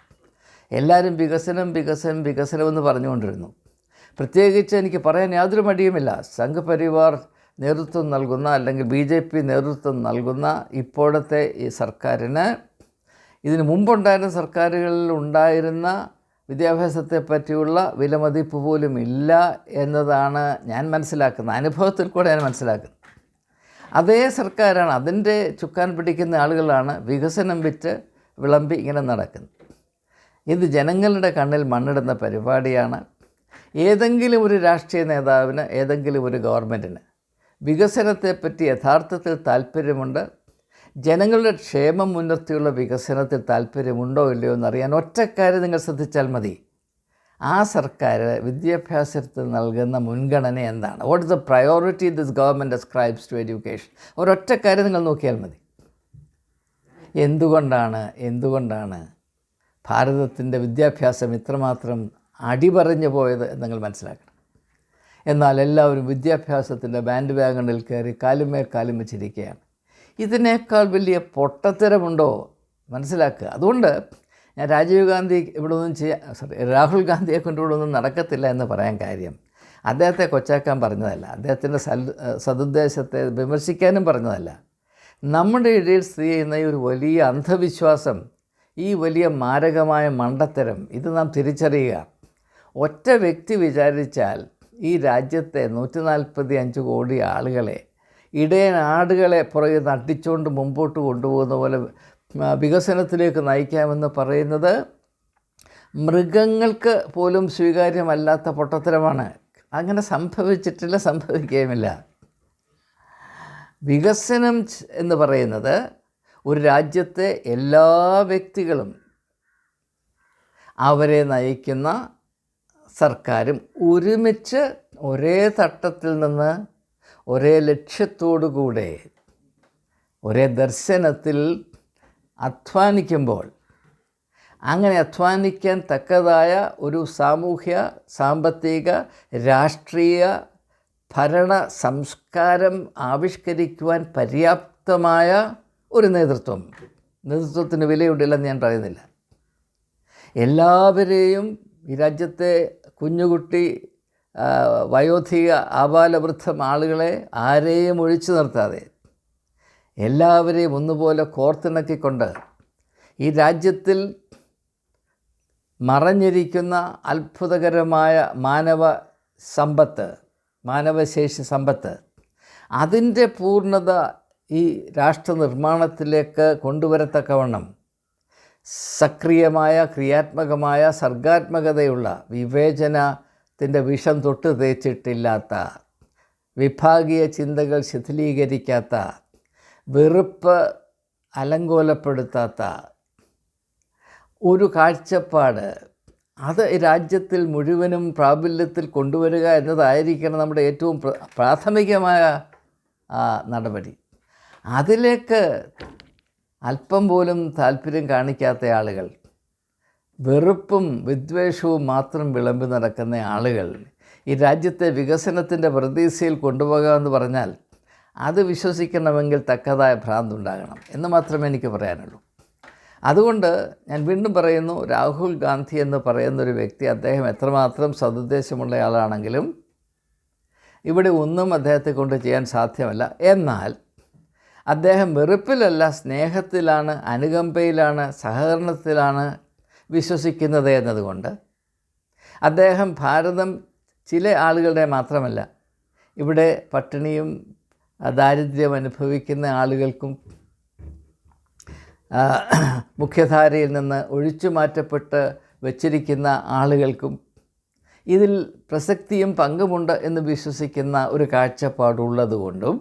എല്ലാവരും വികസനമെന്ന് പറഞ്ഞുകൊണ്ടിരുന്നു. പ്രത്യേകിച്ച് എനിക്ക് പറയാൻ യാതൊരു മടിയുമില്ല, സംഘപരിവാർ നേതൃത്വം നൽകുന്ന, അല്ലെങ്കിൽ BJP നേതൃത്വം നൽകുന്ന ഇപ്പോഴത്തെ ഈ സർക്കാരിന് ഇതിനു മുമ്പുണ്ടായിരുന്ന സർക്കാരുകളിൽ ഉണ്ടായിരുന്ന വിദ്യാഭ്യാസത്തെ പറ്റിയുള്ള വിലമതിപ്പ് പോലും ഇല്ല എന്നതാണ് ഞാൻ മനസ്സിലാക്കുന്നത്. അനുഭവത്തിൽ കൂടെ ഞാൻ മനസ്സിലാക്കുന്നത്. അതേ സർക്കാരാണ്, അതിൻ്റെ ചുക്കാൻ പിടിക്കുന്ന ആളുകളാണ് വികസനം വിറ്റ് വിളമ്പി ഇങ്ങനെ നടക്കുന്നത്. ഇത് ജനങ്ങളുടെ കണ്ണിൽ മണ്ണിടുന്ന പരിപാടിയാണ്. ഏതെങ്കിലും ഒരു രാഷ്ട്രീയ നേതാവിന്, ഏതെങ്കിലും ഒരു ഗവൺമെൻറ്റിന് വികസനത്തെപ്പറ്റി യഥാർത്ഥത്തിൽ താല്പര്യമുണ്ട്, ജനങ്ങളുടെ ക്ഷേമം മുൻനിർത്തിയുള്ള വികസനത്തിൽ താല്പര്യമുണ്ടോ ഇല്ലയോ എന്നറിയാൻ ഒറ്റക്കാര്യം നിങ്ങൾ ശ്രദ്ധിച്ചാൽ മതി. ആ സർക്കാർ വിദ്യാഭ്യാസത്തിന് നൽകുന്ന മുൻഗണന എന്താണ്? What is the priority this government ascribes to education? ഒരൊറ്റ കാര്യം നിങ്ങൾ നോക്കിയാൽ മതി. എന്തുകൊണ്ടാണ് ഭാരതത്തിൻ്റെ വിദ്യാഭ്യാസം ഇത്രമാത്രം അടിപറഞ്ഞു പോയത് എന്ന് നിങ്ങൾ മനസ്സിലാക്കണം. എന്നാൽ എല്ലാവരും വിദ്യാഭ്യാസത്തിൻ്റെ ബാൻഡ് വാഗണിൽ കയറി കാലുമേൽ കാലും വെച്ചിരിക്കുകയാണ്. ഇതിനേക്കാൾ വലിയ പൊട്ടത്തരമുണ്ടോ? മനസ്സിലാക്കുക. അതുകൊണ്ട് ഞാൻ രാഹുൽ ഗാന്ധിയെ കൊണ്ട് ഇവിടെ ഒന്നും നടക്കത്തില്ല എന്ന് പറയാൻ കാര്യം, അദ്ദേഹത്തെ കൊച്ചാക്കാൻ പറഞ്ഞതല്ല, അദ്ദേഹത്തിൻ്റെ സതുദ്ദേശത്തെ വിമർശിക്കാനും പറഞ്ഞതല്ല. നമ്മുടെ ഇടയിൽ സ്ഥിതി ചെയ്യുന്ന ഈ ഒരു വലിയ അന്ധവിശ്വാസം, ഈ വലിയ മാരകമായ മണ്ടത്തരം, ഇത് നാം തിരിച്ചറിയുക. ഒറ്റ വ്യക്തി വിചാരിച്ചാൽ ഈ രാജ്യത്തെ 145 കോടി ആളുകളെ, ഇടയനാടുകളെ പുറകെ നട്ടിച്ചുകൊണ്ട് മുമ്പോട്ട് കൊണ്ടുപോകുന്ന പോലെ വികസനത്തിലേക്ക് നയിക്കാമെന്ന് പറയുന്നത് മൃഗങ്ങൾക്ക് പോലും സ്വീകാര്യമല്ലാത്ത പൊട്ടത്തരമാണ്. അങ്ങനെ സംഭവിച്ചിട്ടില്ല, സംഭവിക്കുകയുമില്ല. വികസനം എന്ന് പറയുന്നത് ഒരു രാജ്യത്തെ എല്ലാ വ്യക്തികളും, അവരെ നയിക്കുന്ന സർക്കാരും ഒരുമിച്ച് ഒരേ തട്ടത്തിൽ നിന്ന് ഒരേ ലക്ഷ്യത്തോടുകൂടെ ഒരേ ദർശനത്തിൽ അധ്വാനിക്കുമ്പോൾ, അങ്ങനെ അധ്വാനിക്കാൻ തക്കതായ ഒരു സാമൂഹ്യ, സാമ്പത്തിക, രാഷ്ട്രീയ, ഭരണ സംസ്കാരം ആവിഷ്കരിക്കുവാൻ പര്യാപ്തമായ ഒരു നേതൃത്വത്തിന് വിലയുണ്ടില്ലെന്ന് ഞാൻ പറയുന്നില്ല. എല്ലാവരെയും, ഈ രാജ്യത്തെ കുഞ്ഞുകുട്ടി, വയോധിക, ആബാലവൃദ്ധം ആളുകളെ ആരെയും ഒഴിച്ചു നിർത്താതെ എല്ലാവരെയും ഒന്നുപോലെ കോർത്തിണക്കിക്കൊണ്ട് ഈ രാജ്യത്തിൽ മറഞ്ഞിരിക്കുന്ന അത്ഭുതകരമായ മാനവശേഷി സമ്പത്ത്, അതിൻ്റെ പൂർണ്ണത ഈ രാഷ്ട്ര നിർമ്മാണത്തിലേക്ക് കൊണ്ടുവരത്തക്കവണ്ണം സക്രിയമായ, ക്രിയാത്മകമായ, സർഗാത്മകതയുള്ള, വിവേചനത്തിൻ്റെ വിഷം തൊട്ട് തേച്ചിട്ടില്ലാത്ത, വിഭാഗീയ ചിന്തകൾ ശിഥിലീകരിക്കാത്ത, വെറുപ്പ് അലങ്കോലപ്പെടുത്താത്ത ഒരു കാഴ്ചപ്പാട്, അത് രാജ്യത്തിൽ മുഴുവനും പ്രാബല്യത്തിൽ കൊണ്ടുവരിക എന്നതായിരിക്കണം നമ്മുടെ ഏറ്റവും പ്രാഥമികമായ നടപടി. അതിലേക്ക് അല്പം പോലും താല്പര്യം കാണിക്കാത്ത ആളുകൾ, വെറുപ്പും വിദ്വേഷവും മാത്രം വിളമ്പി നടക്കുന്ന ആളുകൾ ഈ രാജ്യത്തെ വികസനത്തിൻ്റെ പ്രതീക്ഷയിൽ കൊണ്ടുപോകാമെന്ന് പറഞ്ഞാൽ അത് വിശ്വസിക്കണമെങ്കിൽ തക്കതായ ഭ്രാന്തുണ്ടാകണം എന്ന് മാത്രമേ എനിക്ക് പറയാനുള്ളൂ. അതുകൊണ്ട് ഞാൻ വീണ്ടും പറയുന്നു, രാഹുൽ ഗാന്ധി എന്ന് പറയുന്നൊരു വ്യക്തി, അദ്ദേഹം എത്രമാത്രം സതുദ്ദേശമുള്ള ആളാണെങ്കിലും ഇവിടെ ഒന്നും അദ്ദേഹത്തെ കൊണ്ട് ചെയ്യാൻ സാധ്യമല്ല. എന്നാൽ അദ്ദേഹം വെറുപ്പിലല്ല, സ്നേഹത്തിലാണ്, അനുകമ്പയിലാണ്, സഹകരണത്തിലാണ് വിശ്വസിക്കുന്നത് എന്നതുകൊണ്ട് അദ്ദേഹം ഭാരതം ചില ആളുകളുടെ മാത്രമല്ല, ഇവിടെ പട്ടിണിയും ദാരിദ്ര്യം അനുഭവിക്കുന്ന ആളുകൾക്കും മുഖ്യധാരയിൽ നിന്ന് ഒഴിച്ചു മാറ്റപ്പെട്ട് വച്ചിരിക്കുന്ന ആളുകൾക്കും ഇതിൽ പ്രസക്തിയും പങ്കുമുണ്ട് എന്ന് വിശ്വസിക്കുന്ന ഒരു കാഴ്ചപ്പാടുള്ളതുകൊണ്ടും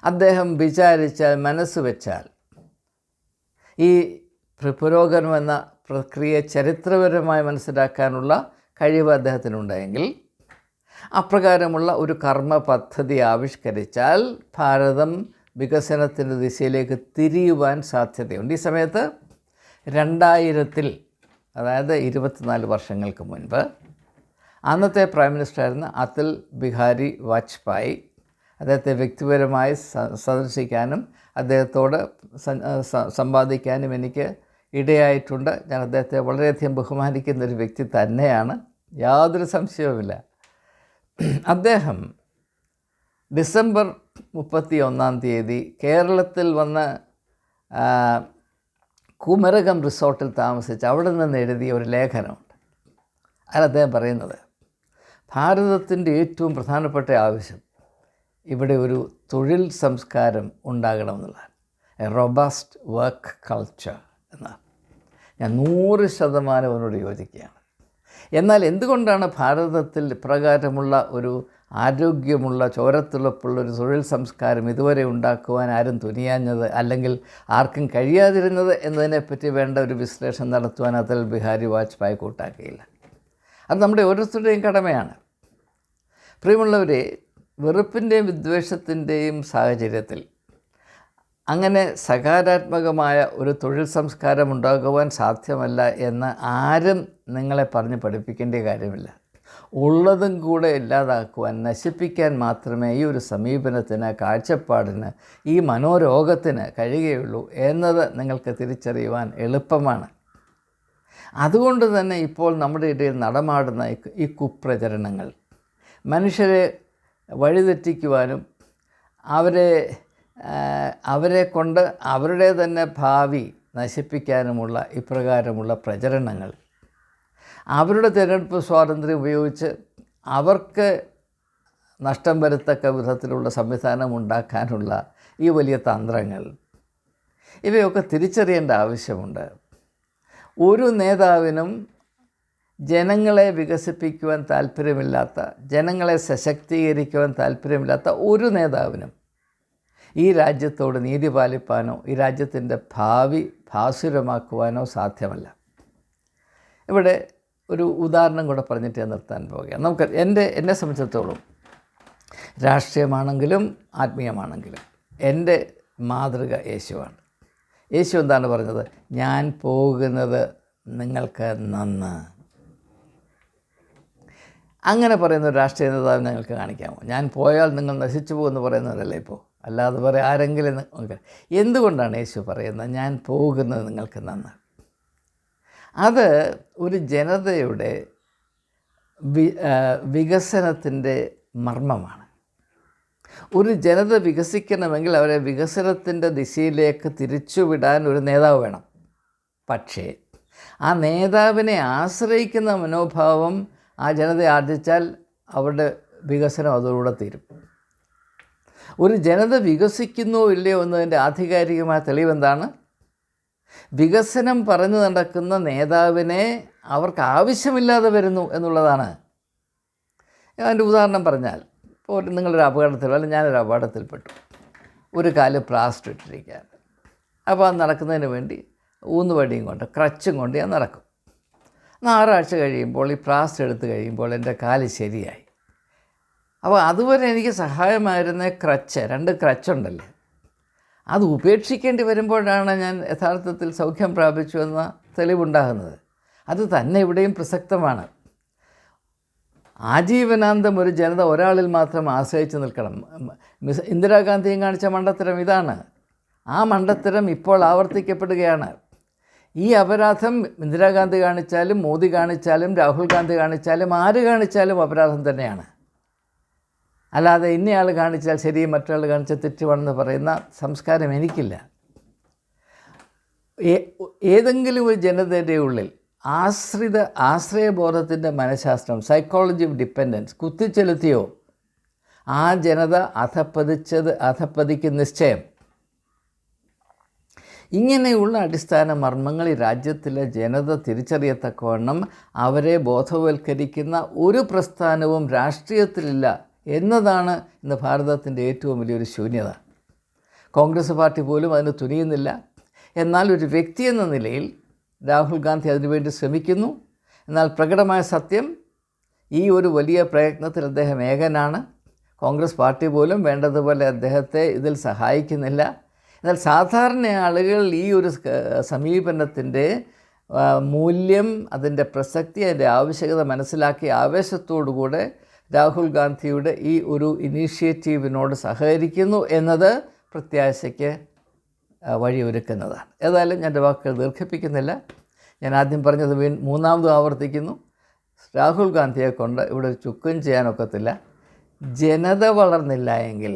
അദ്ദേഹം വിചാരിച്ചാൽ, മനസ്സ് വെച്ചാൽ ഈ പുരോഗമനം എന്ന പ്രക്രിയ ചരിത്രപരമായി മനസ്സിലാക്കാനുള്ള കഴിവ് അദ്ദേഹത്തിനുണ്ടെങ്കിൽ അപ്രകാരമുള്ള ഒരു കർമ്മ പദ്ധതി ആവിഷ്കരിച്ചാൽ ഭാരതം വികസനത്തിൻ്റെ ദിശയിലേക്ക് തിരിയുവാൻ സാധ്യതയുണ്ട്. ഈ സമയത്ത് 2000-ൽ, അതായത് 24 വർഷങ്ങൾക്ക് മുൻപ്, അന്നത്തെ പ്രൈം മിനിസ്റ്ററായിരുന്ന അടൽ ബിഹാരി വാജ്പേയി അദ്ദേഹത്തെ വ്യക്തിപരമായി സന്ദർശിക്കാനും അദ്ദേഹത്തോട് സംവാദിക്കാനും എനിക്ക് ഇടയായിട്ടുണ്ട്. ഞാൻ അദ്ദേഹത്തെ വളരെയധികം ബഹുമാനിക്കുന്നൊരു വ്യക്തി തന്നെയാണ്, യാതൊരു സംശയവുമില്ല. അദ്ദേഹം ഡിസംബർ 31 കേരളത്തിൽ വന്ന് കുമരകം റിസോർട്ടിൽ താമസിച്ച് അവിടെ നിന്ന് എഴുതിയ ഒരു ലേഖനമുണ്ട്. അതിൽ അദ്ദേഹം പറയുന്നത്, ഭാരതത്തിൻ്റെ ഏറ്റവും പ്രധാനപ്പെട്ട ആവശ്യം ഇവിടെ ഒരു തൊഴിൽ സംസ്കാരം ഉണ്ടാകണമെന്നുള്ളതാണ്. എ റോബസ്റ്റ് വർക്ക് കൾച്ചർ എന്നാണ്. ഞാൻ 100% അവനോട് യോജിക്കുകയാണ്. എന്നാൽ എന്തുകൊണ്ടാണ് ഭാരതത്തിൽ ഇപ്രകാരമുള്ള ഒരു ആരോഗ്യമുള്ള, ചോരത്തിളപ്പുള്ളൊരു തൊഴിൽ സംസ്കാരം ഇതുവരെ ഉണ്ടാക്കുവാൻ ആരും തുനിയാഞ്ഞത്, അല്ലെങ്കിൽ ആർക്കും കഴിയാതിരുന്നത് എന്നതിനെപ്പറ്റി വേണ്ട ഒരു വിശ്ലേഷണം നടത്തുവാൻ അടൽ ബിഹാരി വാജ്പേയി കൂട്ടാക്കിയില്ല. അത് നമ്മുടെ ഓരോരുത്തരുടെയും കടമയാണ്. പ്രിയമുള്ളവരെ, വെറുപ്പിൻ്റെയും വിദ്വേഷത്തിൻ്റെയും സാഹചര്യത്തിൽ അങ്ങനെ സകാരാത്മകമായ ഒരു തൊഴിൽ സംസ്കാരം ഉണ്ടാകുവാൻ സാധ്യമല്ല എന്ന് ആരും നിങ്ങളെ പറഞ്ഞ് പഠിപ്പിക്കേണ്ട കാര്യമില്ല. ഉള്ളതും കൂടെ ഇല്ലാതാക്കുവാൻ, നശിപ്പിക്കാൻ മാത്രമേ ഈ ഒരു സമീപനത്തിന്, കാഴ്ചപ്പാടിന്, ഈ മനോരോഗത്തിന് കഴിയുകയുള്ളൂ എന്നത് നിങ്ങൾക്ക് തിരിച്ചറിയുവാൻ എളുപ്പമാണ്. അതുകൊണ്ട് തന്നെ ഇപ്പോൾ നമ്മുടെ ഇടയിൽ നടമാടുന്ന ഈ കുപ്രചരണങ്ങൾ മനുഷ്യരെ വഴിതെറ്റിക്കുവാനും അവരെ കൊണ്ട് അവരുടെ തന്നെ ഭാവി നശിപ്പിക്കാനുമുള്ള ഇപ്രകാരമുള്ള പ്രചരണങ്ങൾ, അവരുടെ തിരഞ്ഞെടുപ്പ് സ്വാതന്ത്ര്യം ഉപയോഗിച്ച് അവർക്ക് നഷ്ടം വരത്തക്ക വിധത്തിലുള്ള സംവിധാനം ഉണ്ടാക്കാനുള്ള ഈ വലിയ തന്ത്രങ്ങൾ, ഇവയൊക്കെ തിരിച്ചറിയേണ്ട ആവശ്യമുണ്ട്. ഒരു നേതാവിനും ജനങ്ങളെ വികസിപ്പിക്കുവാൻ താല്പര്യമില്ലാത്ത, ജനങ്ങളെ സശക്തീകരിക്കുവാൻ താല്പര്യമില്ലാത്ത ഒരു നേതാവിനും ഈ രാജ്യത്തോട് നീതി പാലിപ്പാനോ ഈ രാജ്യത്തിൻ്റെ ഭാവി ഭാസുരമാക്കുവാനോ സാധ്യമല്ല. ഇവിടെ ഒരു ഉദാഹരണം കൂടെ പറഞ്ഞിട്ട് ഞാൻ നിർത്താൻ പോവുകയാണ്. നമുക്ക് എന്നെ സംബന്ധിച്ചിടത്തോളം രാഷ്ട്രീയമാണെങ്കിലും ആത്മീയമാണെങ്കിലും എൻ്റെ മാതൃക യേശുവാണ്. യേശു എന്താണ് പറഞ്ഞത്? ഞാൻ പോകുന്നത് നിങ്ങൾക്ക് നന്ന്. അങ്ങനെ പറയുന്ന ഒരു രാഷ്ട്രീയ നേതാവ് ഞങ്ങൾക്ക് കാണിക്കാമോ? ഞാൻ പോയാൽ നിങ്ങൾ നശിച്ചു പോകുമെന്ന് പറയുന്നവരല്ലേ ഇപ്പോൾ? അല്ലാതെ പറയും ആരെങ്കിലും എന്തുകൊണ്ടാണ് യേശു പറയുന്നത് ഞാൻ പോകുന്നത് നിങ്ങൾക്ക് നന്ന്? അത് ഒരു ജനതയുടെ വികസനത്തിൻ്റെ മർമ്മമാണ്. ഒരു ജനത വികസിക്കണമെങ്കിൽ അവരെ വികസനത്തിൻ്റെ ദിശയിലേക്ക് തിരിച്ചുവിടാൻ ഒരു നേതാവ് വേണം. പക്ഷേ ആ നേതാവിനെ ആശ്രയിക്കുന്ന മനോഭാവം ആ ജനത ആർജിച്ചാൽ അവരുടെ വികസനം അതോടുകൂടെ തീരും. ഒരു ജനത വികസിക്കുന്നോ ഇല്ലയോ എന്നതിൻ്റെ ആധികാരികമായ തെളിവെന്താണ്? വികസനം പറഞ്ഞു നടക്കുന്ന നേതാവിനെ അവർക്ക് ആവശ്യമില്ലാതെ വരുന്നു എന്നുള്ളതാണ്. അതിൻ്റെ ഉദാഹരണം പറഞ്ഞാൽ, ഇപ്പോൾ നിങ്ങളൊരു അപകടത്തിൽ, അല്ലെങ്കിൽ ഞാനൊരു അപകടത്തിൽപ്പെട്ടു, ഒരു കാല് പ്ലാസ്റ്റർ ഇട്ടിരിക്കുകയാണ്. അപ്പോൾ അത് നടക്കുന്നതിന് വേണ്ടി ഊന്നുവടിയും കൊണ്ട്, ക്രച്ചും കൊണ്ട് ഞാൻ നടക്കും. 6 ആഴ്ച കഴിയുമ്പോൾ ഈ പ്ലാസ്റ്റർ എടുത്ത് കഴിയുമ്പോൾ എൻ്റെ കാല് ശരിയായി. അപ്പോൾ അതുവരെ എനിക്ക് സഹായമായിരുന്ന ക്രച്ച്, 2 ക്രച്ചുണ്ടല്ലേ, അത് ഉപേക്ഷിക്കേണ്ടി വരുമ്പോഴാണ് ഞാൻ യഥാർത്ഥത്തിൽ സൗഖ്യം പ്രാപിച്ചു എന്ന തെളിവുണ്ടാകുന്നത്. അത് തന്നെ ഇവിടെയും പ്രസക്തമാണ്. ആജീവനാന്തം ഒരു ജനത ഒരാളിൽ മാത്രം ആശ്രയിച്ച് നിൽക്കണം. ഇന്ദിരാഗാന്ധിയും കാണിച്ച മണ്ടത്തരം ഇതാണ്. ആ മണ്ടത്തരം ഇപ്പോൾ ആവർത്തിക്കപ്പെടുകയാണ്. ഈ അപരാധം ഇന്ദിരാഗാന്ധി കാണിച്ചാലും, മോദി കാണിച്ചാലും, രാഹുൽ ഗാന്ധി കാണിച്ചാലും, ആര് കാണിച്ചാലും അപരാധം തന്നെയാണ്. അല്ലാതെ ഇന്നയാൾ കാണിച്ചാൽ ശരി മറ്റൊരാൾ കാണിച്ചാൽ തെറ്റുവാണെന്ന് പറയുന്ന സംസ്കാരം എനിക്കില്ല. ഏതെങ്കിലും ഒരു ജനതയുടെ ഉള്ളിൽ ആശ്രയബോധത്തിൻ്റെ മനഃശാസ്ത്രം, സൈക്കോളജി ഓഫ് ഡിപ്പെൻഡൻസ് കുത്തിച്ചെലുത്തിയോ ആ ജനത അധപ്പതിക്കും നിശ്ചയം. ഇങ്ങനെയുള്ള അടിസ്ഥാന മർമ്മങ്ങൾ ഈ രാജ്യത്തിലെ ജനത തിരിച്ചറിയത്തക്കവണ്ണം അവരെ ബോധവൽക്കരിക്കുന്ന ഒരു പ്രസ്ഥാനവും രാഷ്ട്രീയത്തിലില്ല എന്നതാണ് ഇന്ന് ഭാരതത്തിൻ്റെ ഏറ്റവും വലിയൊരു ശൂന്യത. കോൺഗ്രസ് പാർട്ടി പോലും അതിന് തുനിയുന്നില്ല. എന്നാൽ ഒരു വ്യക്തി എന്ന നിലയിൽ രാഹുൽ ഗാന്ധി അതിനുവേണ്ടി ശ്രമിക്കുന്നു. എന്നാൽ പ്രകടമായ സത്യം, ഈ ഒരു വലിയ പ്രയത്നത്തിൽ അദ്ദേഹം ഏകനാണ്. കോൺഗ്രസ് പാർട്ടി പോലും വേണ്ടതുപോലെ അദ്ദേഹത്തെ ഇതിൽ സഹായിക്കുന്നില്ല. എന്നാൽ സാധാരണ ആളുകൾ ഈ ഒരു സമീപനത്തിൻ്റെ മൂല്യം, അതിൻ്റെ പ്രസക്തി, അതിൻ്റെ ആവശ്യകത മനസ്സിലാക്കി ആവേശത്തോടുകൂടെ രാഹുൽ ഗാന്ധിയുടെ ഈ ഒരു ഇനീഷ്യേറ്റീവിനോട് സഹകരിക്കുന്നു എന്നത് പ്രത്യാശയ്ക്ക് വഴിയൊരുക്കുന്നതാണ്. ഏതായാലും എൻ്റെ വാക്കുകൾ ദീർഘിപ്പിക്കുന്നില്ല. ഞാൻ ആദ്യം പറഞ്ഞത് മൂന്നാമതും ആവർത്തിക്കുന്നു. രാഹുൽ ഗാന്ധിയെ കൊണ്ട് ഇവിടെ ചുക്കും ചെയ്യാനൊക്കത്തില്ല. ജനത വളർന്നില്ല എങ്കിൽ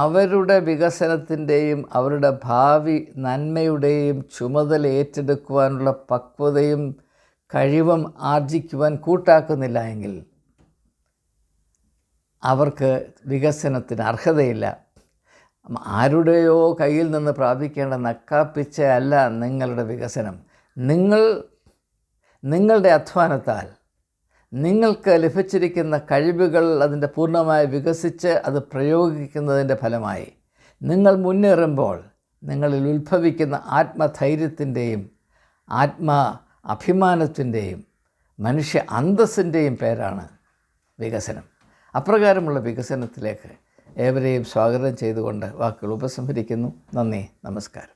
അവരുടെ വികസനത്തിൻ്റെയും അവരുടെ ഭാവി നന്മയുടെയും ചുമതല ഏറ്റെടുക്കുവാനുള്ള പക്വതയും കഴിവും ആർജിക്കുവാൻ കൂട്ടാക്കുന്നില്ല എങ്കിൽ അവർക്ക് വികസനത്തിന് അർഹതയില്ല. ആരുടെയോ കയ്യിൽ നിന്ന് പ്രാപിക്കേണ്ട നക്കാപ്പിച്ച അല്ല നിങ്ങളുടെ വികസനം. നിങ്ങളുടെ അധ്വാനത്താൽ നിങ്ങൾക്ക് ലഭിച്ചിരിക്കുന്ന കഴിവുകൾ അതിൻ്റെ പൂർണ്ണമായി വികസിച്ച് അത് പ്രയോഗിക്കുന്നതിൻ്റെ ഫലമായി നിങ്ങൾ മുന്നേറുമ്പോൾ നിങ്ങളിൽ ഉത്ഭവിക്കുന്ന ആത്മധൈര്യത്തിൻ്റെയും അഭിമാനത്തിൻ്റെയും മനുഷ്യ അന്തസ്സിൻ്റെയും പേരാണ് വികസനം. അപ്രകാരമുള്ള വികസനത്തിലേക്ക് ഏവരെയും സ്വാഗതം ചെയ്തുകൊണ്ട് വാക്കുകൾ ഉപസംഹരിക്കുന്നു. നന്ദി, നമസ്കാരം.